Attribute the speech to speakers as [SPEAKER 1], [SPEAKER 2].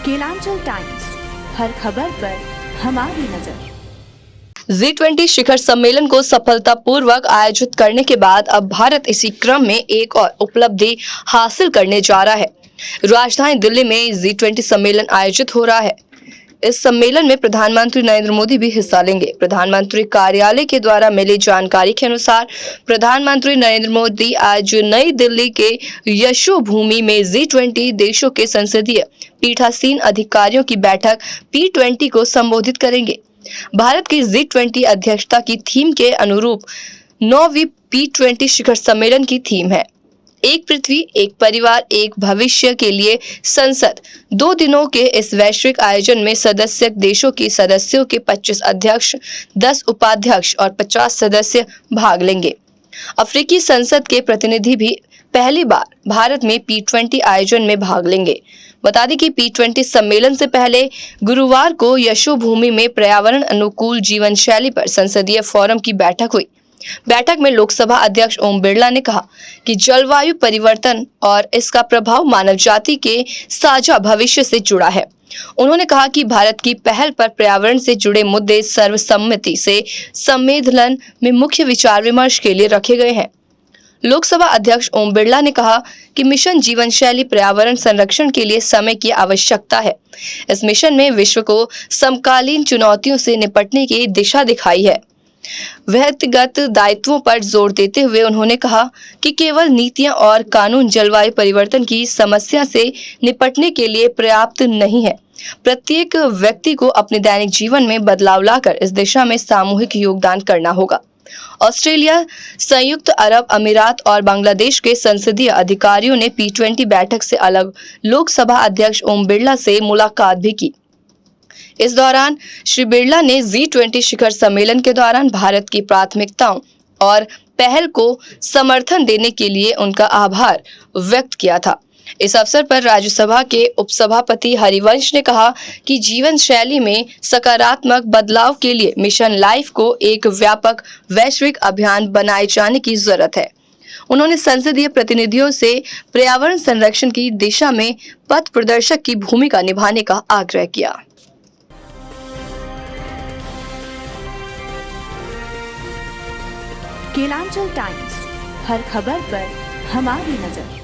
[SPEAKER 1] Kelanchal times, हर खबर पर हमारी नजर।
[SPEAKER 2] G20 शिखर सम्मेलन को सफलतापूर्वक आयोजित करने के बाद अब भारत इसी क्रम में एक और उपलब्धि हासिल करने जा रहा है। राजधानी दिल्ली में G20 सम्मेलन आयोजित हो रहा है। इस सम्मेलन में प्रधानमंत्री नरेंद्र मोदी भी हिस्सा लेंगे। प्रधानमंत्री कार्यालय के द्वारा मिली जानकारी के अनुसार प्रधानमंत्री नरेंद्र मोदी आज नई दिल्ली के यशोभूमि में G20 देशों के संसदीय पीठासीन अधिकारियों की बैठक P20 को संबोधित करेंगे। भारत की G20 अध्यक्षता की थीम के अनुरूप 9वीं P20 शिखर सम्मेलन की थीम है एक पृथ्वी, एक परिवार, एक भविष्य के लिए संसद। 2 दिनों के इस वैश्विक आयोजन में सदस्य देशों के सदस्यों के 25 अध्यक्ष, 10 उपाध्यक्ष और 50 सदस्य भाग लेंगे। अफ्रीकी संसद के प्रतिनिधि भी पहली बार भारत में P20 आयोजन में भाग लेंगे। बता दें कि P20 सम्मेलन से पहले गुरुवार को यशोभूमि में पर्यावरण अनुकूल जीवन शैली पर संसदीय फोरम की बैठक हुई। बैठक में लोकसभा अध्यक्ष ओम बिरला ने कहा कि जलवायु परिवर्तन और इसका प्रभाव मानव जाति के साझा भविष्य से जुड़ा है। उन्होंने कहा कि भारत की पहल पर पर्यावरण से जुड़े मुद्दे सर्वसम्मति से सम्मेलन में मुख्य विचार विमर्श के लिए रखे गए हैं। लोकसभा अध्यक्ष ओम बिरला ने कहा कि मिशन जीवन शैली पर्यावरण संरक्षण के लिए समय की आवश्यकता है। इस मिशन में विश्व को समकालीन चुनौतियों से निपटने की दिशा दिखाई है। व्यक्तिगत दायित्वों पर जोर देते हुए उन्होंने कहा कि केवल नीतियां और कानून जलवायु परिवर्तन की समस्या से निपटने के लिए पर्याप्त नहीं है। प्रत्येक व्यक्ति को अपने दैनिक जीवन में बदलाव लाकर इस दिशा में सामूहिक योगदान करना होगा। ऑस्ट्रेलिया, संयुक्त अरब अमीरात और बांग्लादेश के संसदीय अधिकारियों ने P20 बैठक से अलग लोकसभा अध्यक्ष ओम बिरला से मुलाकात भी की। इस दौरान श्री बिरला ने G20 शिखर सम्मेलन के दौरान भारत की प्राथमिकताओं और पहल को समर्थन देने के लिए उनका आभार व्यक्त किया था। इस अवसर पर राज्यसभा के उपसभापति हरिवंश ने कहा कि जीवन शैली में सकारात्मक बदलाव के लिए मिशन लाइफ को एक व्यापक वैश्विक अभियान बनाए जाने की जरूरत है। उन्होंने संसदीय प्रतिनिधियों से पर्यावरण संरक्षण की दिशा में पथ प्रदर्शक की भूमिका निभाने का आग्रह किया।
[SPEAKER 1] केलांचल टाइम्स, हर खबर पर हमारी नजर।